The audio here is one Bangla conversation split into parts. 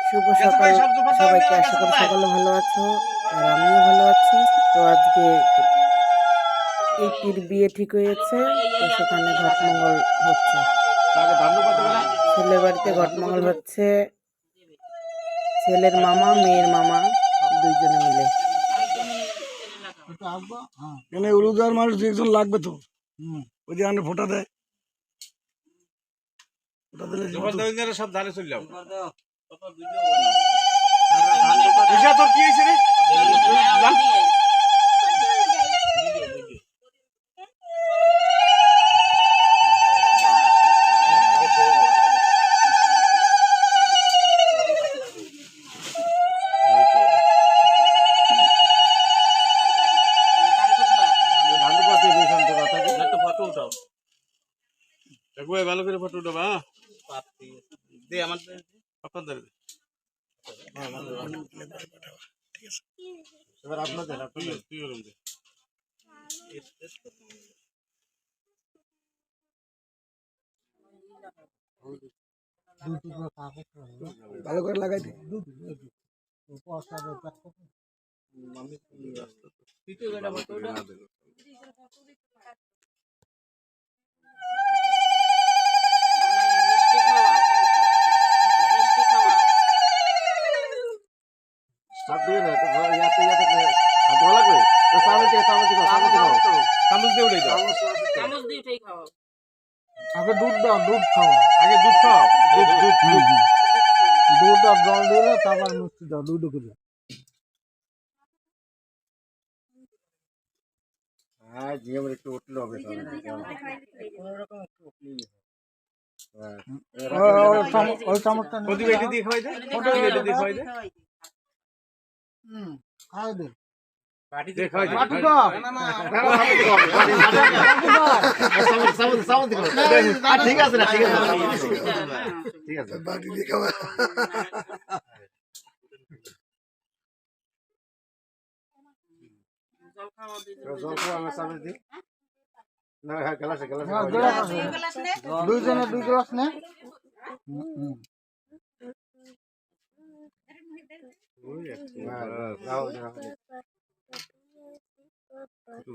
শুভ সকাল সবাইকে, আশা করি সকলে ভালো আছো আর আমিও ভালো আছি। তো আজকে একটির বিয়ে ঠিক হয়েছে, তো সেখানে ঘটমঙ্গল হচ্ছে। ছেলের বাড়িতে ঘটমঙ্গল হচ্ছে, ছেলের মামা মেয়ের মামা দুইজনে মিলে। এখানে উলুদার মানুষ একজন লাগবে তো, ওই যে আমরা ফোটা দেয়, সব ধারে চলে যাও। তোর কি হয়েছে রে? ভালো করে ফটো উঠাবা। আমার এবার আপনাদের ভালো করে লাগাই দিই। আগে দুধ দাও, দুধ খাও, আগে দুধ খাও, দুধ আর জল দিলে তারপর মিষ্টি দাও, দুধ করে। হ্যাঁ, যে একটু উঠলে হবে, ওই চামচটা দিয়ে খাওয়াই দে, দিয়ে খাওয়াই দে। খাওয়াই দে। ঠিক আছে, না ঠিক আছে, ঠিক আছে, বাটি দিয়ে খাওয়া। জল খাওয়া আমার সামনে দিই না, গ্লাসে দুইজনে 2 গ্লাস নে।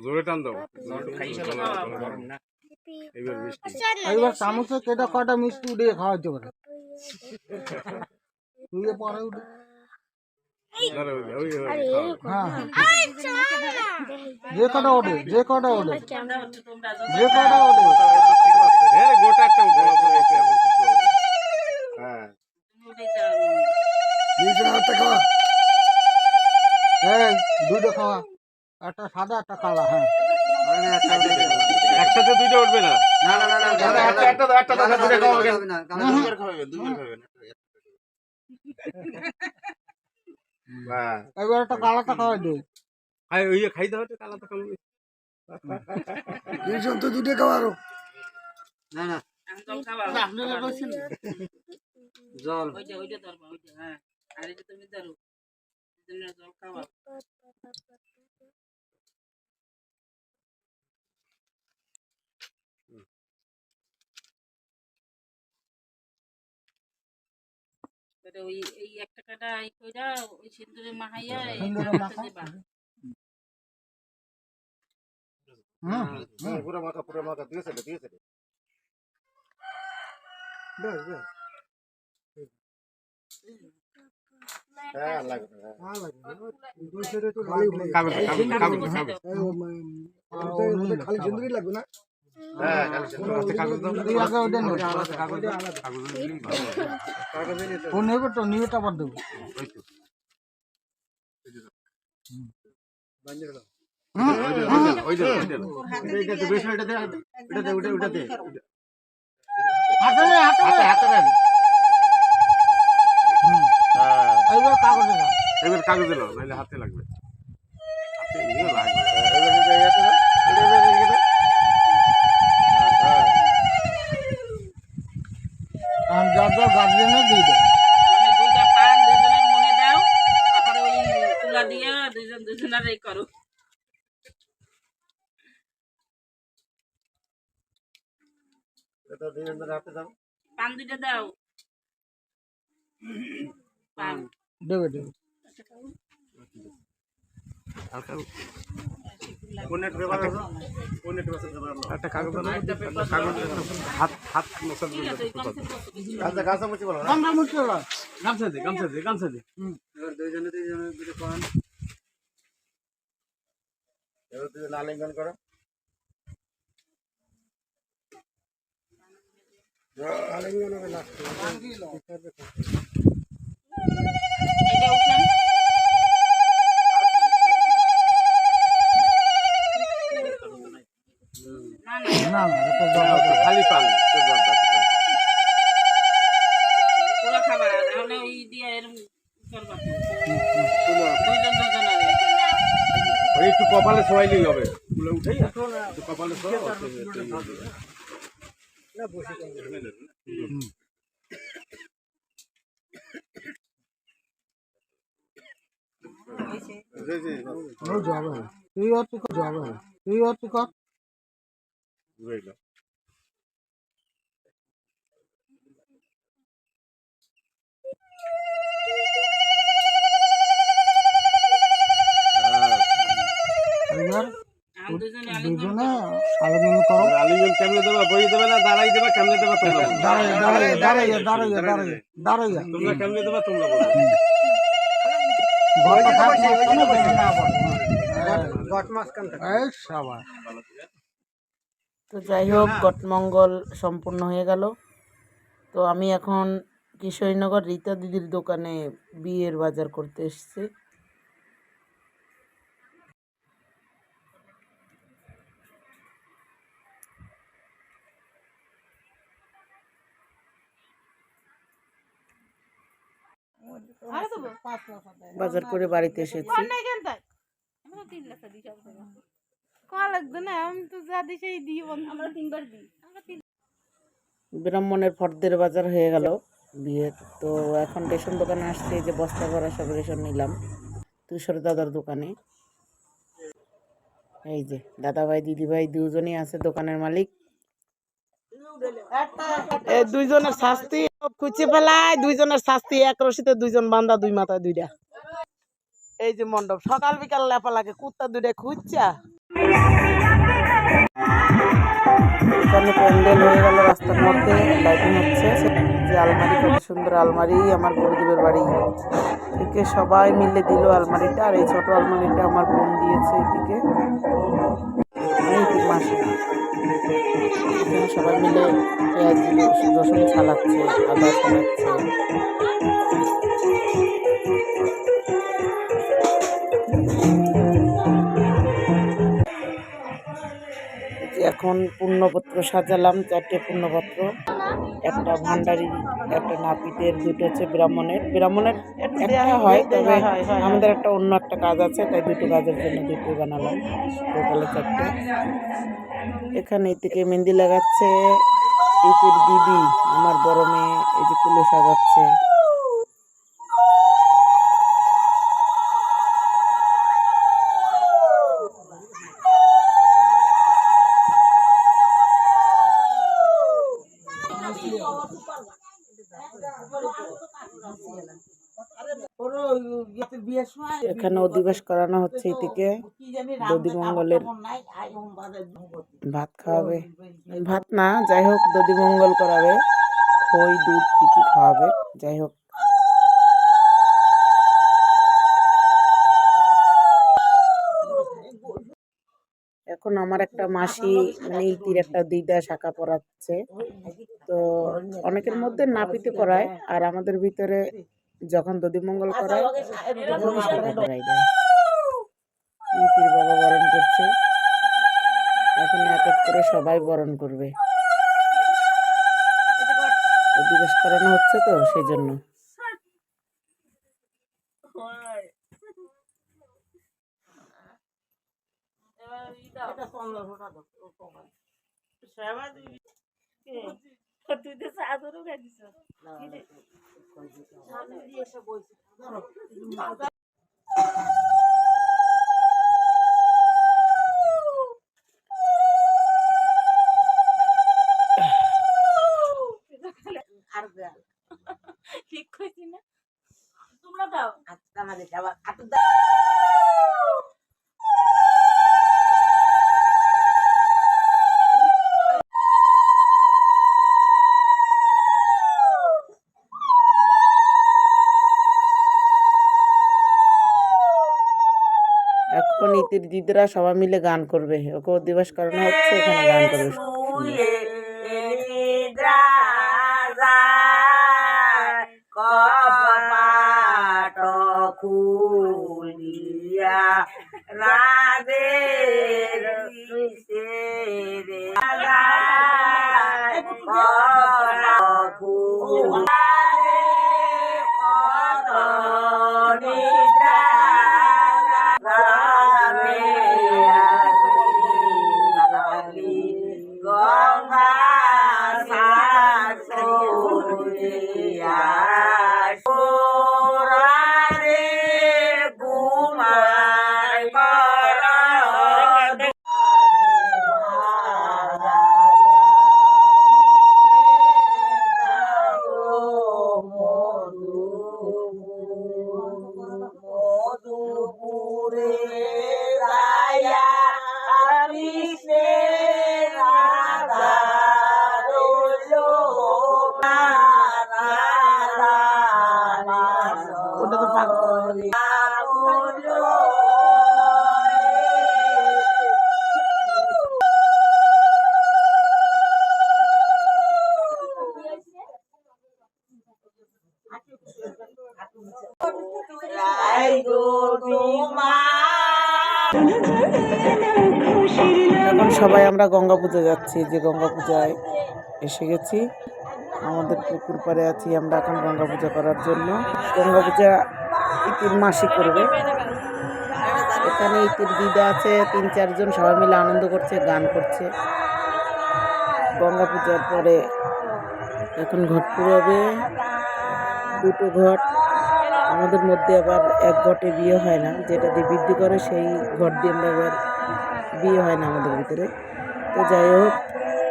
জোরে টান দাও, এইবার চামচে কেটে কটা মিষ্টি উঠে খাওয়াতে পারে। পরে উঠে যে কটা ওঠে, যে কটা ওঠে, যে কটা ওঠে, গোটা একটা উঠে। হ্যাঁ, খাওয়া, হ্যাঁ, দুটো খাওয়া, একটা সাদা একটা কালা। হ্যাঁ, একসাথে দুইটা উঠবে না, এবার একটা কালাটা খাওয়াই দে। খাইতে হবে কালাটা খাওয়াবে। দুইজন তো দুটো খাওয়ারও না, না জল হ্যাঁ, আর এটা তুমি ধরো, জল খাওয়া। ওই এই একটা কাটা এই কইরা ওই সিন্দুরে মাখাইয়া দিবা। পুরো মাথা দিয়েছে বেশ বেশ। হ্যাঁ লাগবে, হ্যাঁ লাগবে। দুইশোরে তো কাগজ খালি সিন্দুরই লাগবে না। হ্যাঁ, খালি সিন্দুর কাগজ দাও, আগে ওটা নাও, কাগজ দিলেই ভালো। কাগজ দিলে তো ফোন নেব তো, নিয়ে তো আবার দেব। ওই তো বান্ধে দাও। ওই যে এটা তো বেশ, এটা দে, ওটা দে, হাতে দেন। এবার কাগজ দাও, এবার কাগজ দাও, নাহলে হাতে লাগবে, হাতে নিয়ে লাগবে। গার্জিয়ানে দিয়ে দাও, দুইটা পান দুইজনের মুখে দাও, তারপরে ওই তুলা দিয়ে দুজনের এই করো। পান দুইটা দাও পান দেবে দেবে একটা কাগজ কাগজ হাত হাত মশা ঠিক আছে কমসে কম গামছা মুছতে দাও। গামছা দে গামছা দে গামছা দে দুইজনে দুটো পান আলিঙ্গন করো আলিঙ্গন হবে লাস্টে এটা উঠেন না না খালি পান পুরো খাবার তাহলে ওই দিয়ে এরকম করবা দুইজন দুজন আগে ওই একটু কপালে শোয়াইলেই হবে তুলে উঠেই একটু কপালে শোয়া না বসে যাবে তুই আর তুই যাবে তুই আর তুই কর এবার আমি দুজনে দুজনে আলিঙ্গন করো আলিঙ্গন কেমনে দেবা বই দেবে না দাঁড়াই দেবা কেমনে দেবা তোমরা দাঁড়াইয়া তোমরা কেমনে দেবা তোমরা বলো তো যাই হোক গটমঙ্গল সম্পূর্ণ হয়ে গেল। তো আমি এখন কিশোরীনগর রীতা দিদির দোকানে বিয়ের বাজার করতে এসেছি। বাজার করে বাড়িতে এসেছি। ব্রাহ্মণের ফর্দের বাজার হয়ে গেল বিয়ের। তো এখন রেশন দোকানে আসছে, এই যে বস্তা ভরা সব রেশন নিলাম তুষার দাদার দোকানে। এই যে দাদাভাই দিদিভাই দুজনই আছে, দোকানের মালিক। এই দুইজনের শাস্তি খুঁজে ফেলায়, দুইজনের শাস্তি এক রশিতে দুইজন বান্দা, দুই মাথায় দুইটা। এই যে মণ্ডপ সকাল বিকাল লেপা লাগে, কুত্তা দুইটা খুঁজছা। এখানে প্যান্ডেল হয়ে গেল, রাস্তার মধ্যে লাইটিং হচ্ছে। যে আলমারি, কত সুন্দর আলমারি, আমার গুরুদেবের বাড়ি থেকে সবাই মিলে দিল আলমারিটা। আর এই ছোট আলমারিটা আমার বোন দিয়েছে এদিকে, মাসে। এখানে সবাই মিলে পেঁয়াজ রসুন ছালাচ্ছে, আদা ছালাচ্ছে। এখন পূর্ণপত্র সাজালাম, 4টে পূর্ণপত্র, একটা ভান্ডারি, একটা নাপিতের, দুটো হচ্ছে ব্রাহ্মণের। ব্রাহ্মণের একটা হয়, তবে আমাদের একটা অন্য একটা কাজ আছে, তাই দুটো কাজের জন্য দুটো বানালাম, টোটালে 4টে। এখানে থেকে মেহেন্দি লাগাচ্ছে ইতির দিদি, আমার বড় মেয়ে। এই যে কুলো সাজাচ্ছে। এখানে অধিবাস করানো হচ্ছে এদিকে। দধিমঙ্গলের ভাত খাওয়াবে, ভাত না, যাই হোক দধিমঙ্গল করাবে, খই দুধ কি কি খাওয়াবে, যাই হোক। এখন আমার একটা মাসি, মানে ইতির একটা দিদা শাখা পড়াচ্ছে। তো অনেকের মধ্যে নাপিতে করায়, আর আমাদের ভিতরে যখন দধিমঙ্গল করায় তখন শাখা পড়াই দেয়। ইতির বাবা বরণ করছে, এখন এক এক করে সবাই বরণ করবে। অধিবাস করানো হচ্ছে তো সেই জন্য। এখন ইতির দিদিরা সবাই মিলে গান করবে, ওকে দিবস করানো হচ্ছে, এখানে গান করবে। কপাট খুলিয়া রাধের গঙ্গা ওটা তো পাগল। এখন সবাই আমরা গঙ্গা পুজো যাচ্ছি, যে গঙ্গা পূজায় এসে গেছি। আমাদের পুকুর পাড়ে আছি আমরা এখন গঙ্গা পূজা করার জন্য। গঙ্গা পূজা ইতির মাসি করবে। এখানে ইতির দিদা আছে, 3-4 জন সবাই মিলে আনন্দ করছে, গান করছে। গঙ্গা পূজার পরে এখন ঘট পুরোবে, 2টো ঘট। আমাদের মধ্যে আবার এক ঘটে বিয়ে হয় না, যেটা দিয়ে বৃদ্ধি করে সেই ঘট দিয়ে আমরা আবার বিয়ে হয় না আমাদের ভিতরে। তো যাই হোক,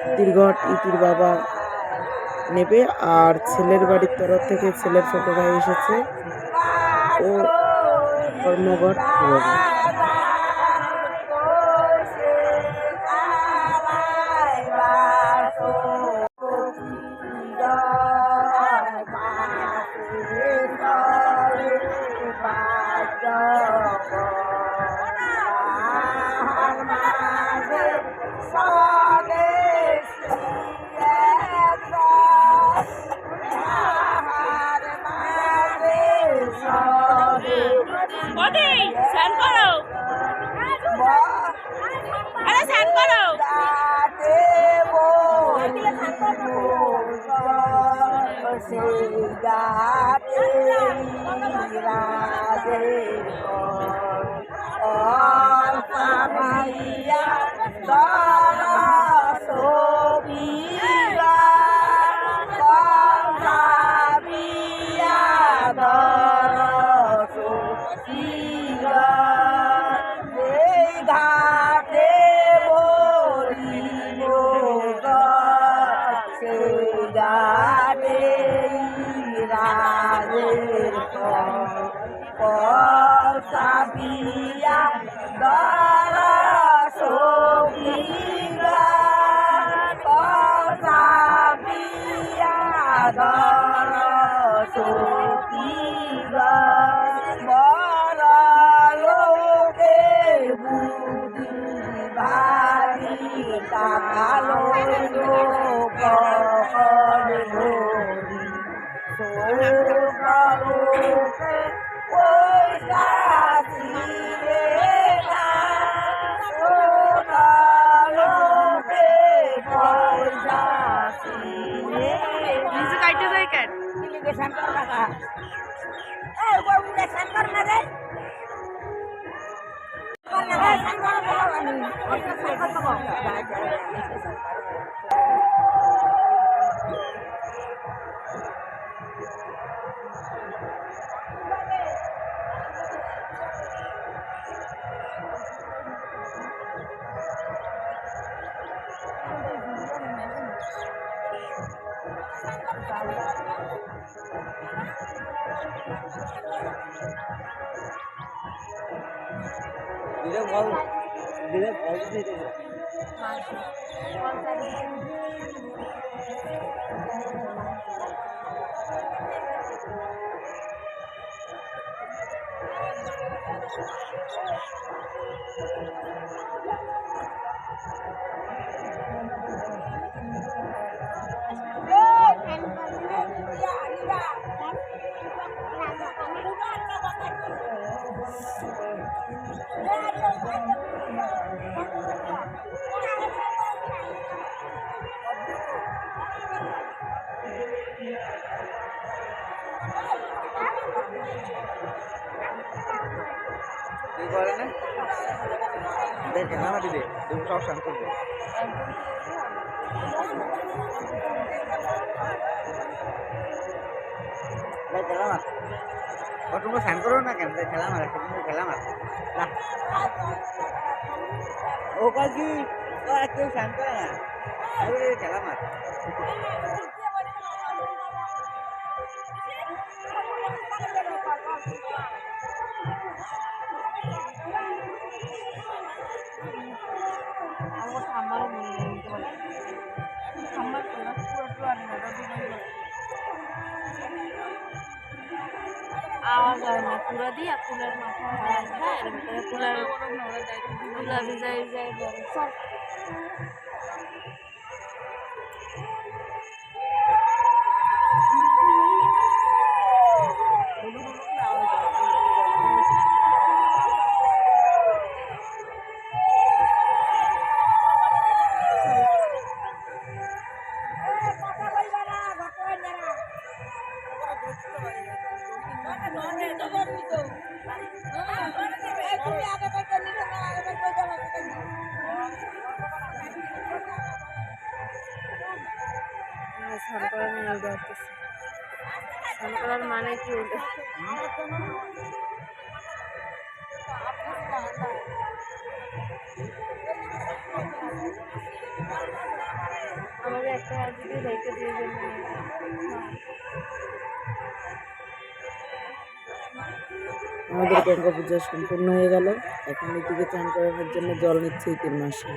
ইতির ঘট ইতির বাবা নেবে, আর ছেলের বাড়ির তরফ থেকে ছেলের ছোট ভাই এসেছে, ও কর্মঘট পুরোবে। তোমরা স্নান করো না কেন খেলা মারা খেলা মারা ও কাকি কেউ স্নান করে না খেলা মার আওয়াজ হয় না পুরো দিয়ে কুলার মাথা হ্যাঁ কুলার কুলা ভিজাই ভিজাই সব করার মানে কি ওটা আমাদের একটা যদি রেখে দিয়ে আমাদের গঙ্গা পূজা সম্পূর্ণ হয়ে গেল। এখন এদিকে চান করানোর জন্য জল নিচ্ছে এই 3 মাসে।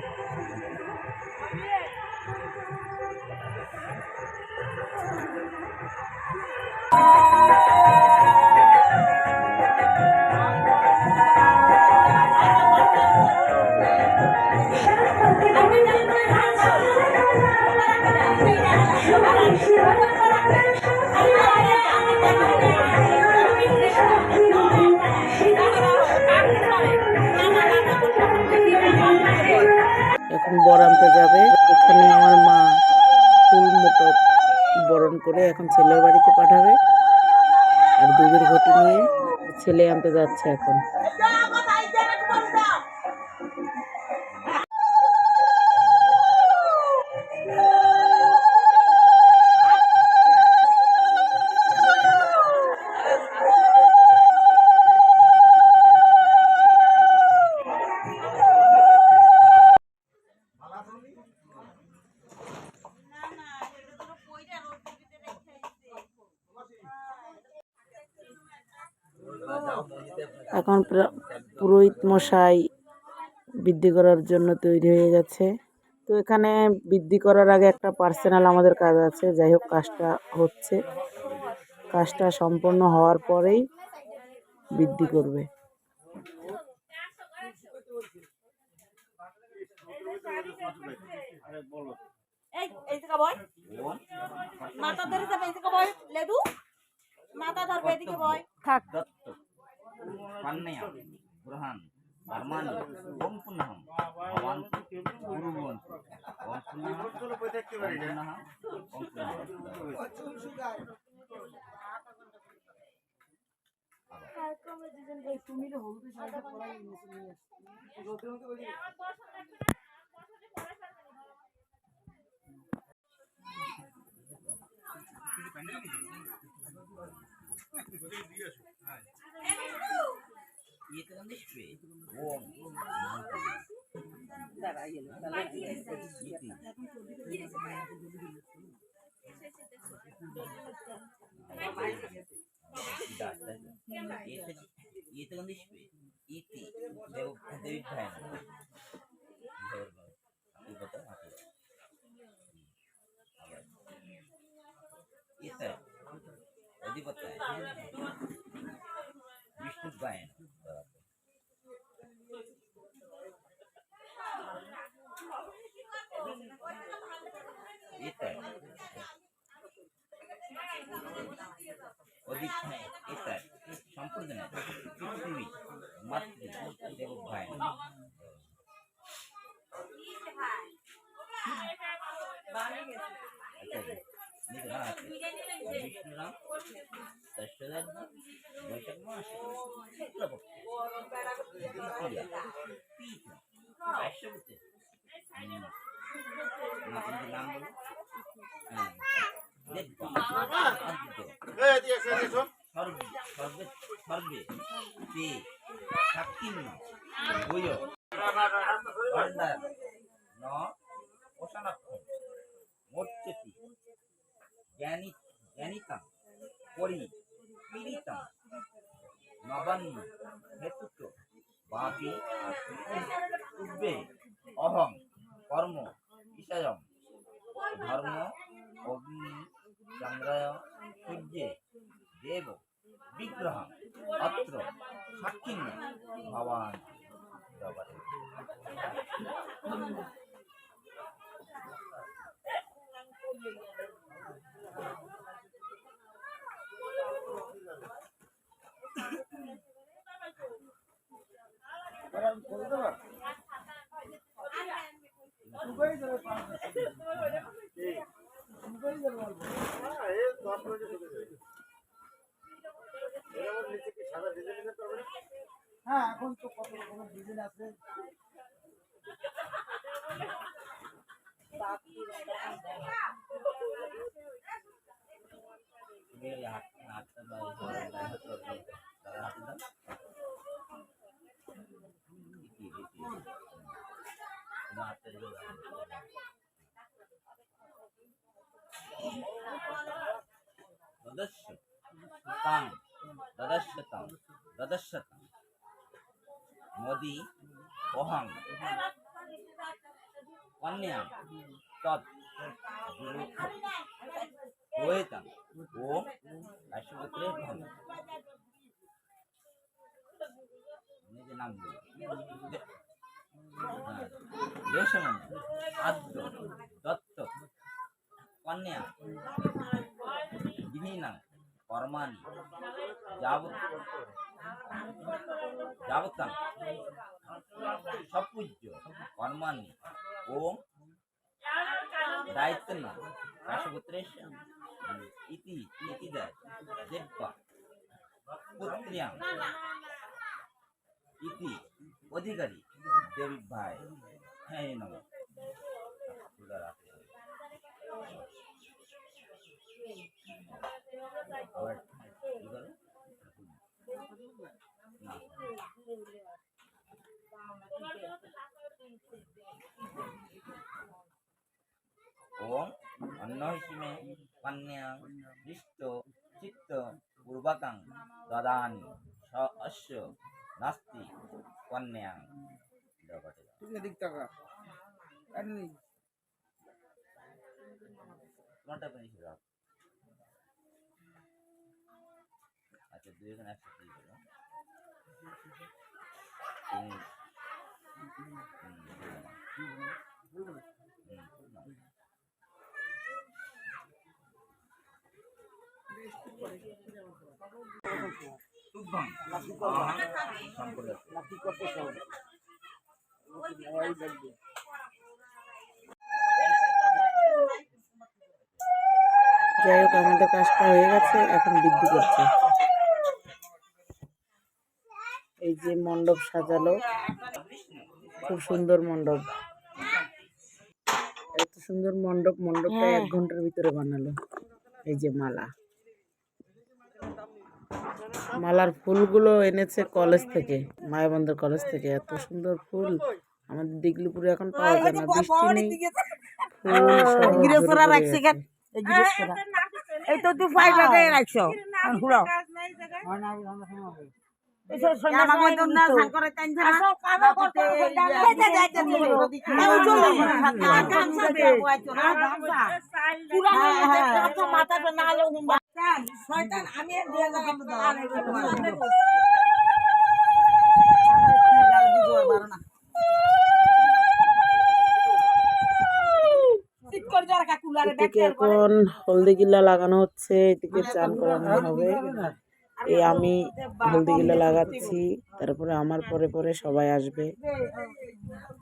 এখন বর আনতে যাবে। এখানে আমার মা ফুল মোটক বরণ করে এখন ছেলের বাড়িতে পাঠাবে, আর দুধের ঘটি নিয়ে ছেলে আনতে যাচ্ছে এখন। এখন পুরোহিত মশাই বৃদ্ধি করার জন্য তৈরি হয়ে গেছে। তো এখানে বৃদ্ধি করার আগে একটা পার্সোনাল আমাদের কাজ আছে। যাই হোক, কাজটা হচ্ছে, কাজটা সম্পন্ন হওয়ার পরেই বৃদ্ধি করবে। মাথা ধরে যাবে এদিকে বয় লেদু মাথা ধরবে এদিকে বয় থাক পান্নায়া গ্রহান ধর্মানি ওম পুণ্যহম ভবান্তি গুরুবন্তু ওম পুণ্যহম ওম নিষ্পে ইতি দেবিভায় ইতর অধিপতায় বিষ্ণু গায়ন ইতর অধিপতায় ইতর সম্প্রদায় পৃথিবী মাতৃ দেবভায় বিষ্ণুরাম দশরথ বৈশাখ মাস নাম বলো সর্বে তে সাক্ষিণ্য বয় ভান্ডার ন ওশানাক্ষম মোর্চতি জ্ঞানিতাম পরি পীড়িতাম নবান্ন হেতুত বাপি উব্বে অহং কর্ম ঈশায়ম ধর্ম অগ্নি চন্দ্রায় সূর্যে দেব বিগ্রহ অত্র সাক্ষিণ্য ভবান হ্যাঁ এখন তো কত রকমের ডিজাইন আছে। মোদি অহং কন্যা তৎ রয়েতাম ও রাষ্ট্রপতির ভঙ্গ নিজের নাম দেশমন আদ্য দত্ত কন্যা বিহীনা কর্মাণি যাবতাম সপূজ্য কর্মাণি ও দায়িত্ব না রাষ্ট্রপুত্রেশ ইতি ইতিদার দেব্বা পুত্রিয়াং ইতি অধিকারী দেবী ভাই হ্যাঁ নম ओम अन्नहिमे कन्या दृष्ट चित्त पूर्वकं ददानि स अस्य नास्ति कन्या তুমি দিক টাকা এমনি কোনটা পেনিস রাখ আচ্ছা দুই জন একসাথে দিয়ে দাও যাই হোক আমাদের কাজটা হয়ে গেছে, এখন বৃদ্ধি করছে। এই যে মণ্ডপ সাজালো, খুব সুন্দর মণ্ডপ, এত সুন্দর মণ্ডপ, মণ্ডপটা 1 ঘন্টার ভিতরে বানালো। এই যে মালার ফুলগুলো এনেছে কলেজ থেকে, মায়াবন্দর কলেজ থেকে। এত সুন্দর ফুল আমাদের দিগলিপুরে এখন পাওয়া যায় না, বৃষ্টি নেই, ফুল এই তো তুই ফাইভ লাগাই রাখছো। এদিকে এখন হলদি গিল্লা লাগানো হচ্ছে, এদিকে চান করানো হবে। এই আমি হলদি গিল্লা লাগাচ্ছি, তারপরে আমার পরে পরে সবাই আসবে।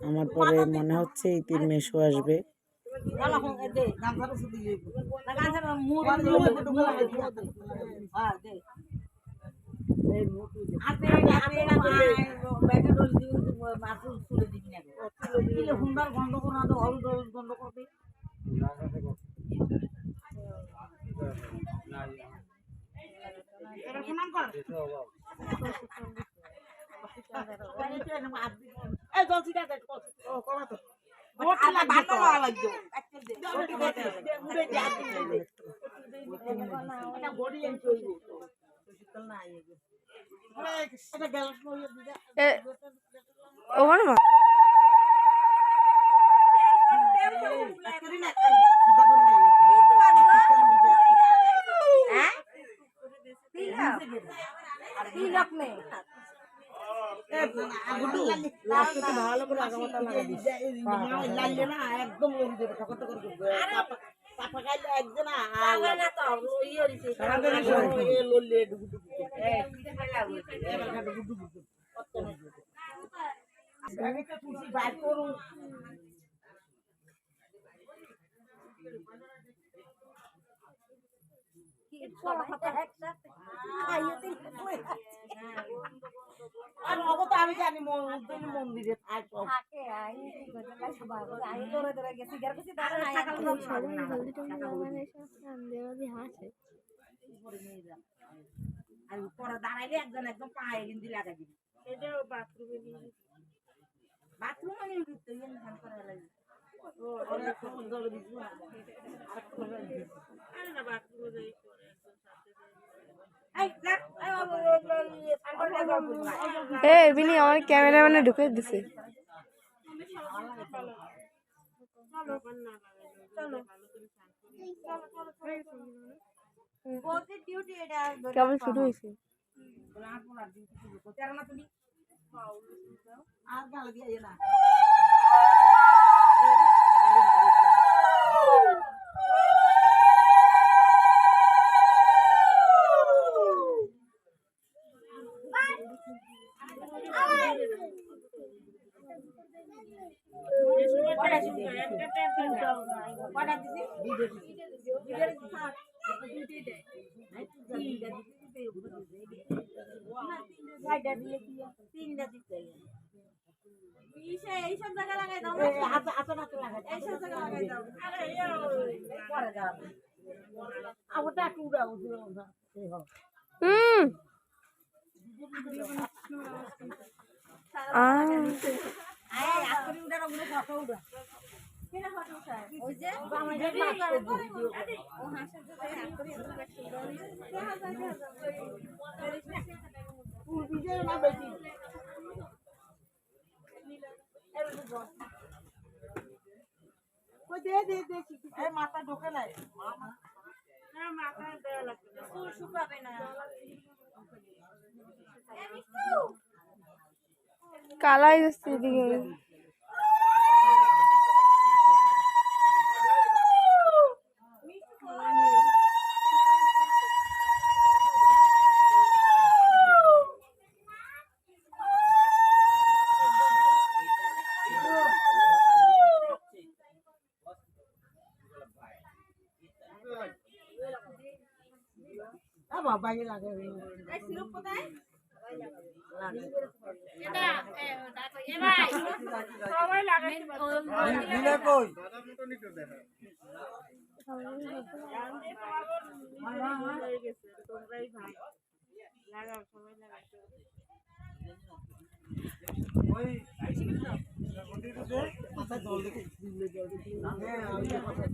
আমার পরে মনে হচ্ছে ইতির মেশো আসবে। আমি জানি মন্দিরে দাঁড়াইলে একজন একদম পায়ে কিন্তু লাগাই দিবি। বাথরুমে বিনি আমার ক্যামেরাম্যানে ঢুকে দিছে। কেমন শুরু হয়েছে? এইসব জায়গা লাগাই দাও, এইসব জায়গা লাগাই দাও। মাথা ঢোকে নাই, মাথা দেওয়া লাগবে না, চুল শুকাবে না। কালাই যাচ্ছে এদিকে। বাইরে লাগে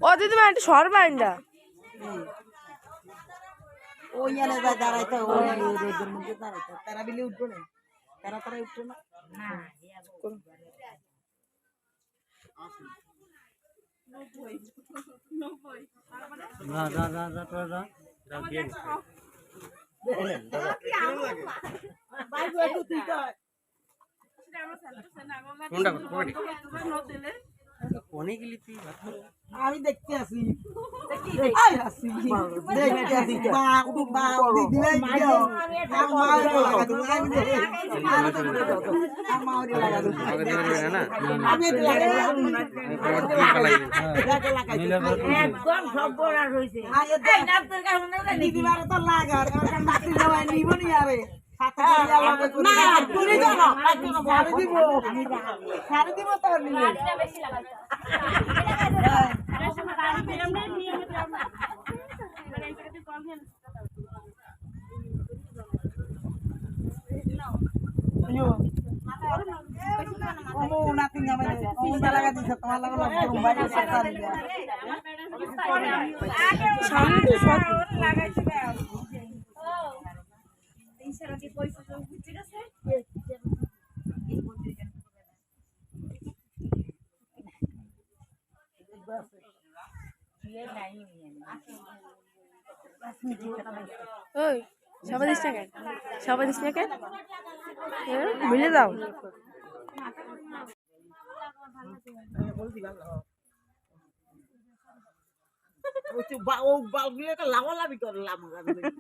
ও দিদি একটা সর বাইন্দা ওই এনে যায় দাঁড়াইতে ওই রোদের মধ্যে দাঁড়াইতে তারা বিলে উঠবো না তারা উঠবো না আমি দেখতে আসি একদম সর্বনাশ হয়েছে নিব নি আরে সাড়ে দিব তো ওই সবাই দিস না কেন সবাই দিস না কেন বুঝে যাও ও বালগুলো লাভালাভি করে লাভালাভি করে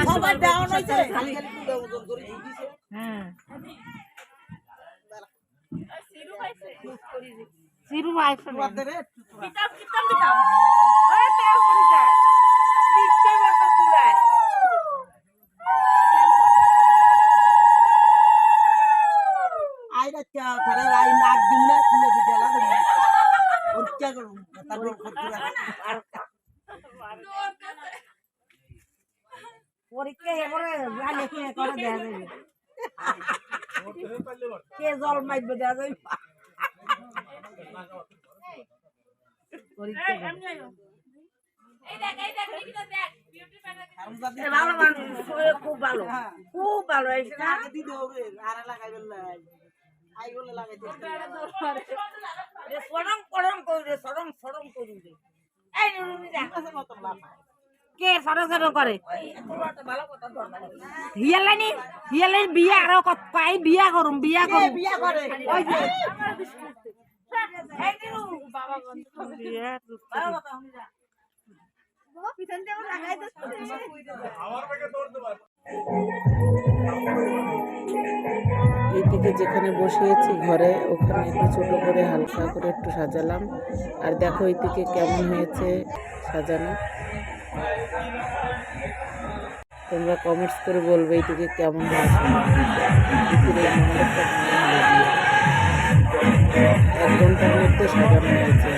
সবাই ডাউন হয়েছে খালি খালি ওজন করে দিছে হ্যাঁ সিরু ভাইছে ওদের কিতাব দিতাম ওই তেল পড়ি যায় দিতে বড় কুলায় আইরা চা করে আই নাক দিন না খুলে বিটালা দেব ওর চা করব তারপর পরীক্ষা এবারে জানে কি করে দেয়া যাবে কে জল মাইবে দেয়া যাবে পরীক্ষা ভালো মানুষ খুব ভালো আগে দিতে হবে আর লাগাইবেন না আই বলে লাগাইতে সরম করম করে সরম করি রে এই নুনি দেখতেছে মত লাভ কে সরম করে হিয়ালানি বিয়া আর কই বিয়া করে ওই যে এই দিনু বাবা বন্ধ বিয়া ভালো কথা শুনি যা বাবা পিছন দিয়ে লাগাই দছ আমার বেকে দৌড় দেবা এইদিকে যেখানে বসিয়েছি ঘরে ওখানে একটু ছোট করে হালকা করে একটু সাজালাম আর দেখো এইদিকে কেমন হয়েছে সাজানো তোমরা কমেন্টস করে বলবে এইদিকে কেমন হয়েছে 1 ঘন্টার মধ্যে সাজানো হয়েছে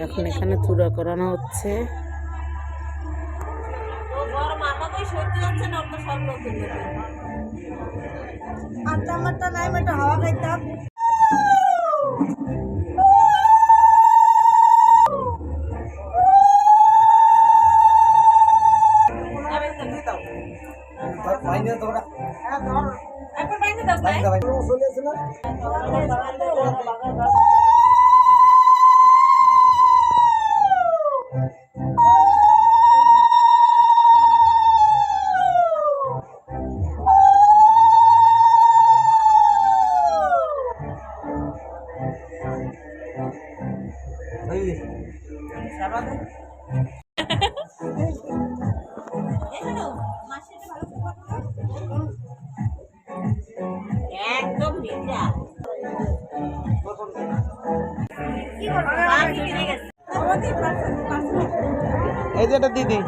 এখন এখানে চূড়া করানো হচ্ছে হাওয়া খাইতাম এই যে এটা দিদি।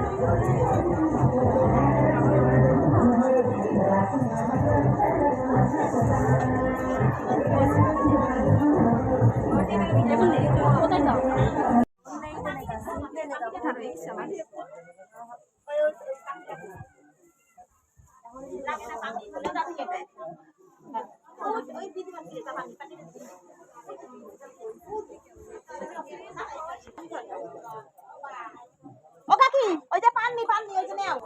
ও কাকি ওই যে পাননি ওই যে নাও।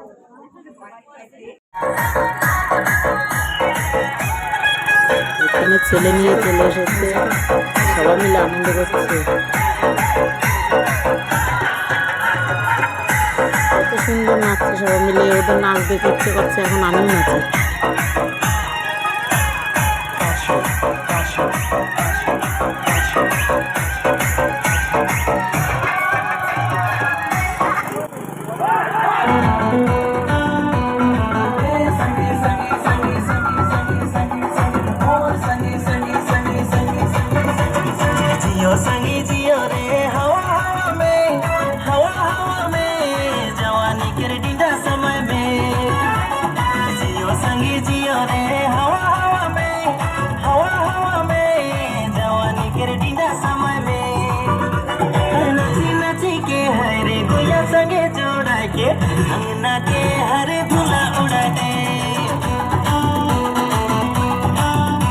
এখানে ছেলে নিয়ে চলে এসেছে, সবাই মিলে আনন্দ করছে। কত সুন্দর নাচছে সবাই মিলে, ওদের নাচ দেখে ইচ্ছে করছে এখন আমিও নাচি। जियो संगी जियो रे हवा हवा में जवानी के डीडा समय में जियो संगी जियो रे हवा हवा में जवानी के डीडा समय में नाची नाची के हरे गोया संगे जोड़ा के अंगना के हरे धुला उड़ा दे।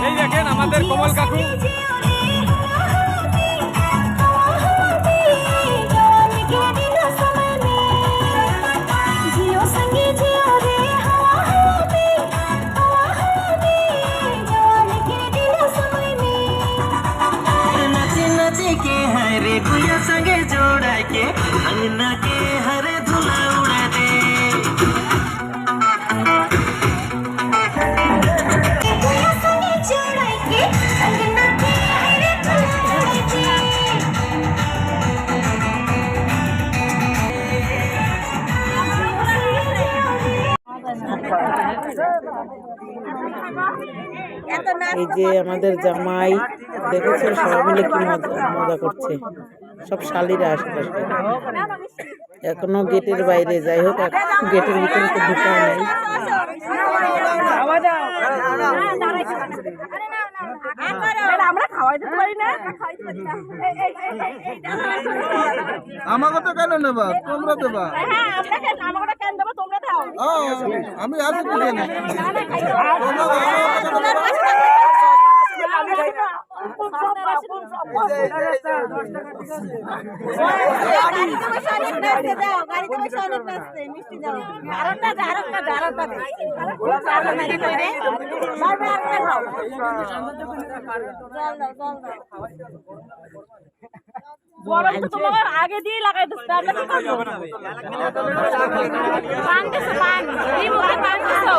এই দেখেন আমাদের কমল কাকু हरे गुया संगे जोड़ा के अंगना के हरे धुला उड़ा दे। এই যে আমাদের জামাই দেখেছে সবাই মিলে কি মজা করছে, সব শালিরা আশেপাশে। এখনো গেটের বাইরে, যাই হোক গেটের ভিতরে তো ঢুকাও নেই। আমরা খাওয়াই দিতে পারি না। আমাকে তো কেন নেবা, তোমরা দেবা। হ্যাঁ আমরা কেন দেবো, তোমরা দাও। আমি আছি তো জানি। বরং তো তোমার আগে দিয়ে লাগাই দিচ্ছি, আমরা কি করবো? পান দিছো, পান এই মুখে পান দিছো,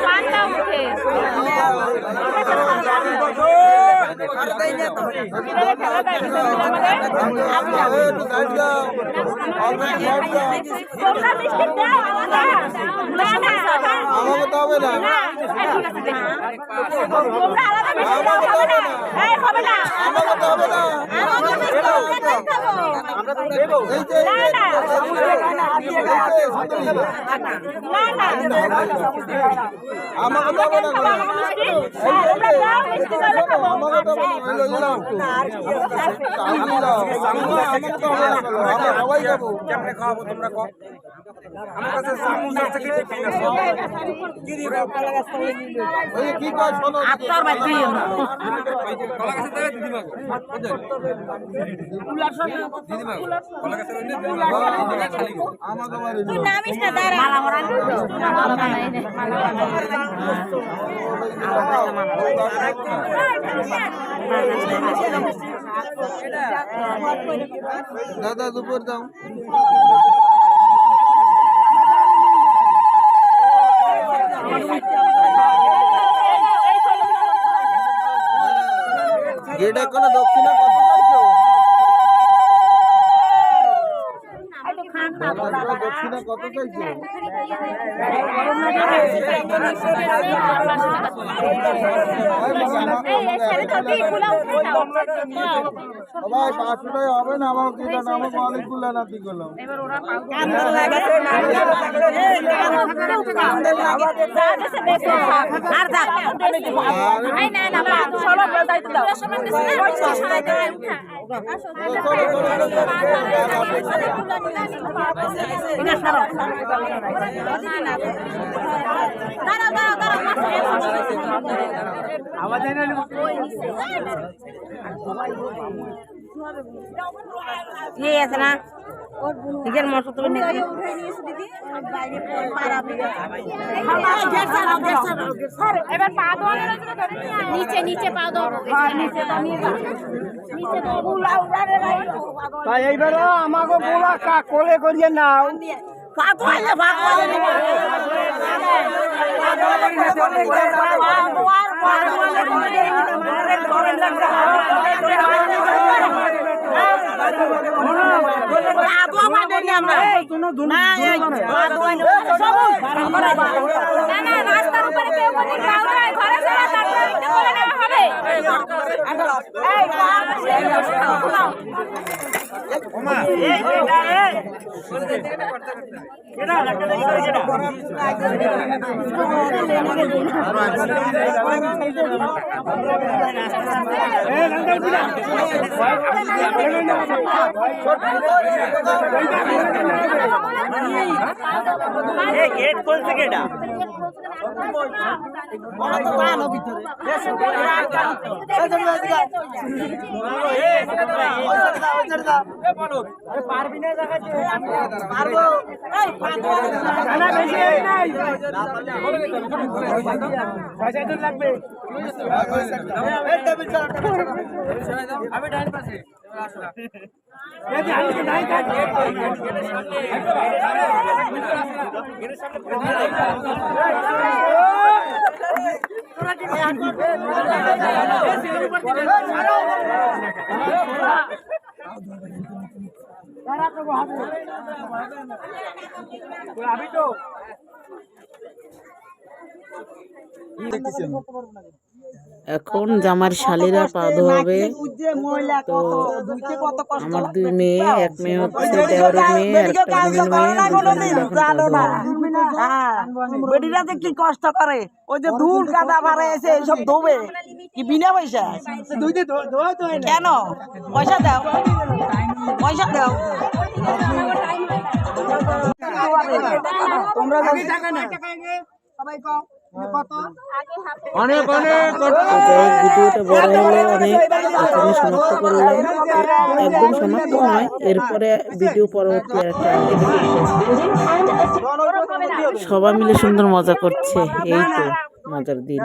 পানটা উঠে তোমরা মিষ্টি দাও আমাকে। না না আমাকে তো হবে না, তোমরা আলাদা মিষ্টি দাও, হবে না, এই হবে না, আমাকে তো হবে না। আমাকে মিষ্টি দাও, খাবো। আমরা তো দেবো। এই যে না না আমাকে তো হবে না। তোমরা দাও, মিষ্টি দাও, খাবো। আমাকে তো হবে না, হলো দিলাম তো। আমি দিলাম, আমাকে তো হবে না, আমরা সবাই যাবো। কেমনে খাওয়াবো তোমরা কম? আমার কাছে চামচ আছে কিন্তু খাই না সব। কি দিব? ওই কি কয় শোনো, আপনার বাড়ি কলা গাছে দেবে দিদিমা গো। দিদিমা গো, কলা গাছে রইলে দিদিমা গো, খালি গো। আমাকে বাড়ি তুই নামিস না, দাঁড়া। দাদা দুপুর দাও। এটা কোনো দক্ষিণা কত চাইছো? দক্ষিণা কত চাইছো? সবাই 500 টাকা হবে না আমার দিদা নামে মালিক গুলা নাতি গুলো ঠিক আছে না নিজের মতো তুমি এবার পা দেওয়া নিচে নিচে পা দেওয়া নিচে তাই এইবার আমাকে বলা কোলে করিয়ে নাও রাস্তার উপরে কেউ যদি ঘরে চলে তারপরে করে নেওয়া হবে गेट खोल सके ना এখন জামার শালিরা পা ধোয়াবে। তো আমার 2 মেয়ে, এক মেয়ে হচ্ছে দেওরের মেয়ে আর একটা বোনের মেয়ে। বেটিরা যে কি কষ্ট করে ওই যে ধুল কাদা ভাড়া এসে এইসব ধোবে কি বিনা পয়সা কেন পয়সা দাও পয়সা দাও তোমরা সবাই কম অনেক অনেক ভিডিওটা বড় হলে অনেক এখানে সমাপ্ত করলাম। একদম সমাপ্ত নয়, এরপরে ভিডিও পরবর্তী একটা সবাই মিলে সুন্দর মজা করছে। এই তো মজার দিন,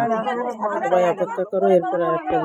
সবাই অপেক্ষা করো, এরপরে আরেকটা